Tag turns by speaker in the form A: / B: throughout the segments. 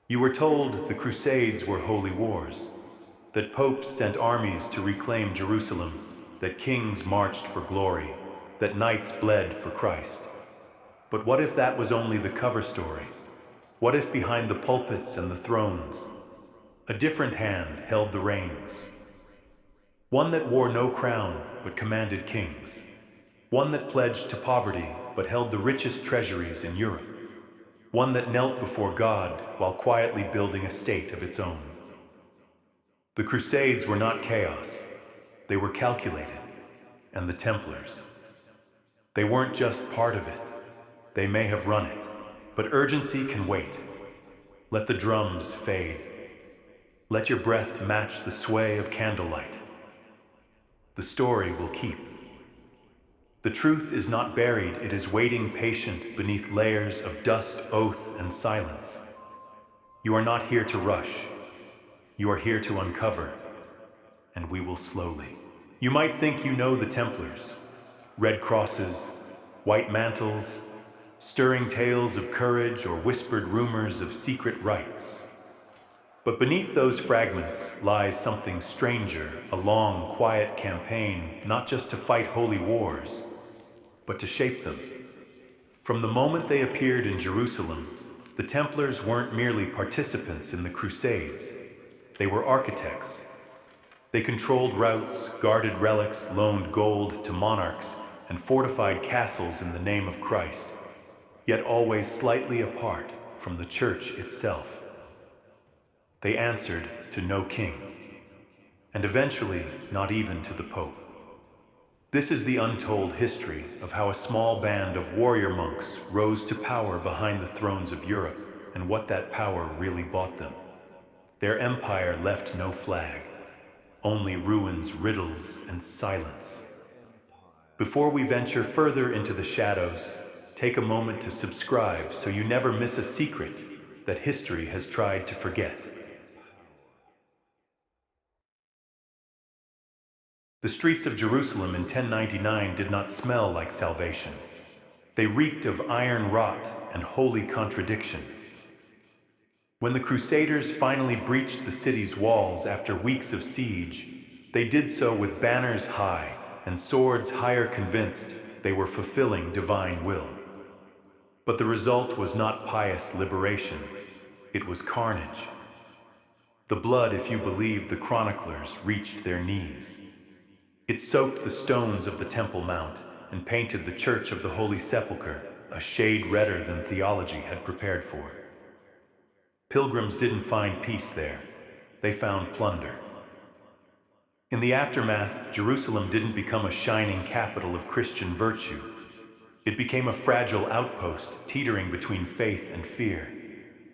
A: You were told the Crusades were holy wars, that popes sent armies to reclaim Jerusalem, that kings marched for glory, that knights bled for Christ. But what if that was only the cover story? What if behind the pulpits and the thrones, a different hand held the reins? One that wore no crown but commanded kings. One that pledged to poverty but held the richest treasuries in Europe. One that knelt before God while quietly building a state of its own. The Crusades were not chaos. They were calculated. And the Templars. They weren't just part of it. They may have run it. But urgency can wait. Let the drums fade. Let your breath match the sway of candlelight. The story will keep. The truth is not buried, it is waiting patient beneath layers of dust, oath, and silence. You are not here to rush. You are here to uncover, and we will slowly. You might think you know the Templars. Red crosses, white mantles, stirring tales of courage or whispered rumors of secret rites. But beneath those fragments lies something stranger, a long, quiet campaign, not just to fight holy wars, but to shape them. From the moment they appeared in Jerusalem, the Templars weren't merely participants in the Crusades. They were architects. They controlled routes, guarded relics, loaned gold to monarchs, and fortified castles in the name of Christ, yet always slightly apart from the church itself. They answered to no king, and eventually not even to the Pope. This is the untold history of how a small band of warrior monks rose to power behind the thrones of Europe and what that power really bought them. Their empire left no flag, only ruins, riddles, and silence. Before we venture further into the shadows, take a moment to subscribe so you never miss a secret that history has tried to forget. The streets of Jerusalem in 1099 did not smell like salvation. They reeked of iron rot and holy contradiction. When the Crusaders finally breached the city's walls after weeks of siege, they did so with banners high and swords higher, convinced they were fulfilling divine will. But the result was not pious liberation, it was carnage. The blood, if you believe the chroniclers, reached their knees. It soaked the stones of the Temple Mount and painted the Church of the Holy Sepulchre a shade redder than theology had prepared for. Pilgrims didn't find peace there. They found plunder. In the aftermath, Jerusalem didn't become a shining capital of Christian virtue. It became a fragile outpost teetering between faith and fear.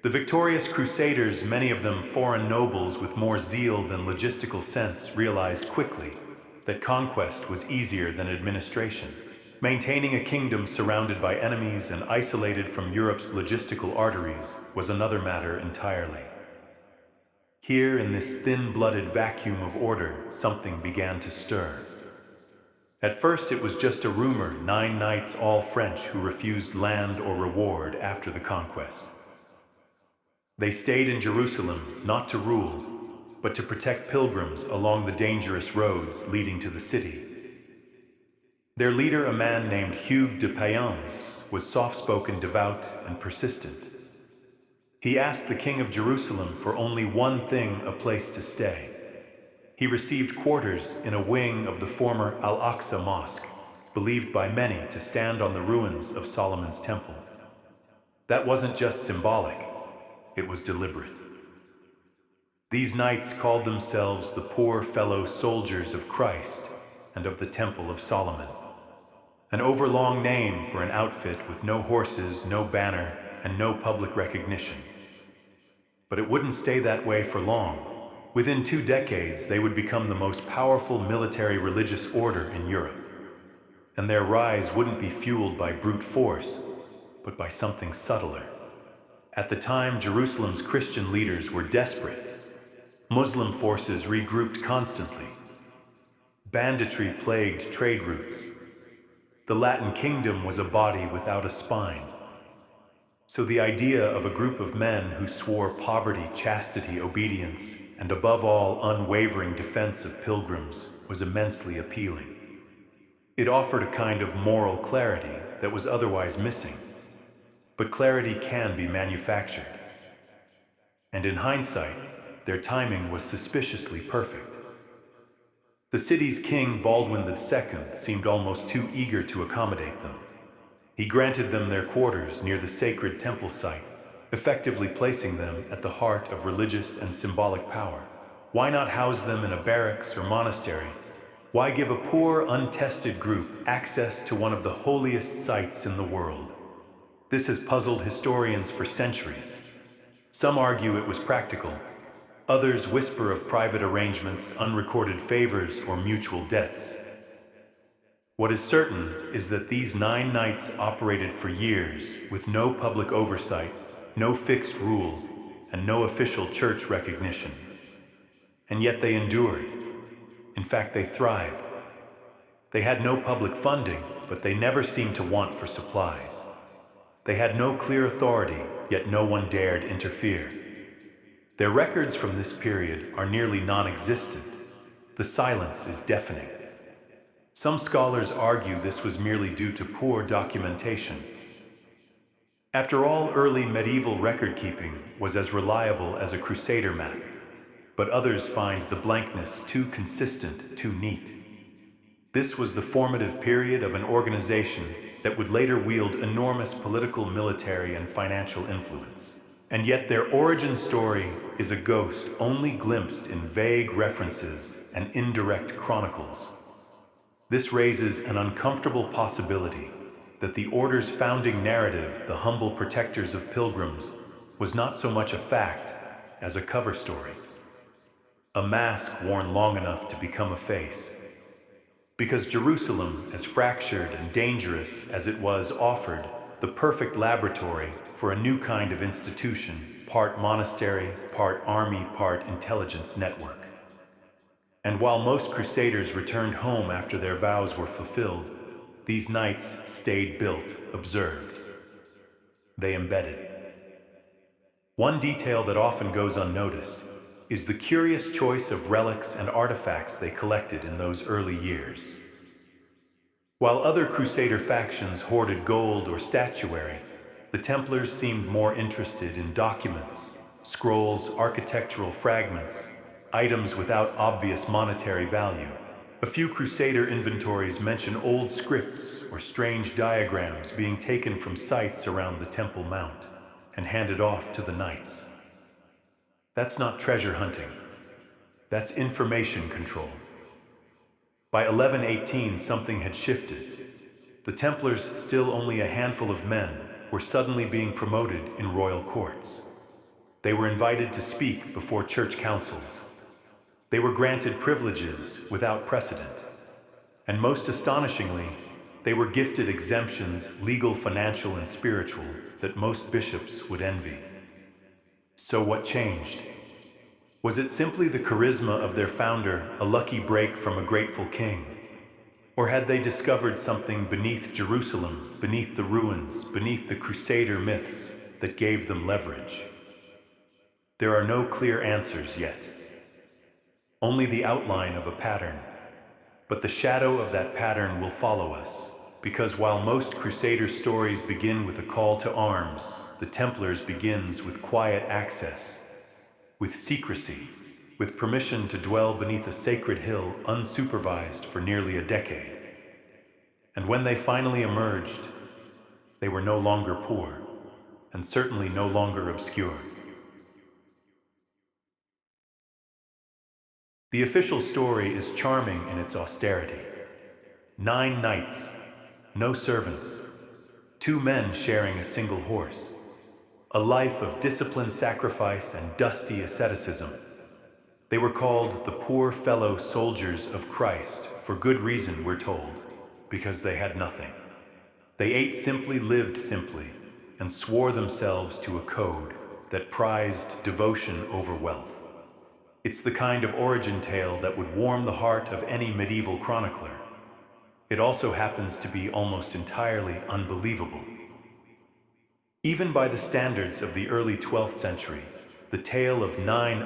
A: The victorious Crusaders, many of them foreign nobles with more zeal than logistical sense, realized quickly that conquest was easier than administration. Maintaining a kingdom surrounded by enemies and isolated from Europe's logistical arteries was another matter entirely. Here, in this thin-blooded vacuum of order, something began to stir. At first, it was just a rumor, 9 knights, all French, who refused land or reward after the conquest. They stayed in Jerusalem not to rule, but to protect pilgrims along the dangerous roads leading to the city. Their leader, a man named Hugues de Payens, was soft-spoken, devout, and persistent. He asked the king of Jerusalem for only one thing: a place to stay. He received quarters in a wing of the former Al-Aqsa Mosque, believed by many to stand on the ruins of Solomon's temple. That wasn't just symbolic, it was deliberate. These knights called themselves the poor fellow soldiers of Christ and of the Temple of Solomon, an overlong name for an outfit with no horses, no banner, and no public recognition. But it wouldn't stay that way for long. Within 2 decades, they would become the most powerful military religious order in Europe. And their rise wouldn't be fueled by brute force, but by something subtler. At the time, Jerusalem's Christian leaders were desperate. Muslim forces regrouped constantly. Banditry plagued trade routes. The Latin kingdom was a body without a spine. So the idea of a group of men who swore poverty, chastity, obedience, and above all unwavering defense of pilgrims was immensely appealing. It offered a kind of moral clarity that was otherwise missing. But clarity can be manufactured. And in hindsight, their timing was suspiciously perfect. The city's king, Baldwin II, seemed almost too eager to accommodate them. He granted them their quarters near the sacred temple site, effectively placing them at the heart of religious and symbolic power. Why not house them in a barracks or monastery? Why give a poor, untested group access to one of the holiest sites in the world? This has puzzled historians for centuries. Some argue it was practical. Others whisper of private arrangements, unrecorded favors, or mutual debts. What is certain is that these 9 knights operated for years with no public oversight, no fixed rule, and no official church recognition. And yet they endured. In fact, they thrived. They had no public funding, but they never seemed to want for supplies. They had no clear authority, yet no one dared interfere. Their records from this period are nearly non-existent. The silence is deafening. Some scholars argue this was merely due to poor documentation. After all, early medieval record-keeping was as reliable as a Crusader map, but others find the blankness too consistent, too neat. This was the formative period of an organization that would later wield enormous political, military, and financial influence. And yet their origin story is a ghost only glimpsed in vague references and indirect chronicles. This raises an uncomfortable possibility that the order's founding narrative, the humble protectors of pilgrims, was not so much a fact as a cover story. A mask worn long enough to become a face. Because Jerusalem, as fractured and dangerous as it was, offered the perfect laboratory for a new kind of institution, part monastery, part army, part intelligence network. And while most crusaders returned home after their vows were fulfilled, these knights stayed built, observed. They embedded. One detail that often goes unnoticed is the curious choice of relics and artifacts they collected in those early years. While other Crusader factions hoarded gold or statuary, the Templars seemed more interested in documents, scrolls, architectural fragments, items without obvious monetary value. A few Crusader inventories mention old scripts or strange diagrams being taken from sites around the Temple Mount and handed off to the knights. That's not treasure hunting. That's information control. By 1118, something had shifted. The Templars, still only a handful of men, were suddenly being promoted in royal courts. They were invited to speak before church councils. They were granted privileges without precedent. And most astonishingly, they were gifted exemptions, legal, financial, and spiritual, that most bishops would envy. So what changed? Was it simply the charisma of their founder, a lucky break from a grateful king? Or had they discovered something beneath Jerusalem, beneath the ruins, beneath the Crusader myths that gave them leverage? There are no clear answers yet. Only the outline of a pattern. But the shadow of that pattern will follow us, because while most Crusader stories begin with a call to arms, the Templars begins with quiet access, with secrecy, with permission to dwell beneath a sacred hill unsupervised for nearly a decade. And when they finally emerged, they were no longer poor, and certainly no longer obscure. The official story is charming in its austerity. 9 knights, no servants, 2 men sharing a single horse, a life of disciplined sacrifice and dusty asceticism. They were called the poor fellow soldiers of Christ for good reason, we're told, because they had nothing. They ate simply, lived simply, and swore themselves to a code that prized devotion over wealth. It's the kind of origin tale that would warm the heart of any medieval chronicler. It also happens to be almost entirely unbelievable. Even by the standards of the early 12th century, the tale of 9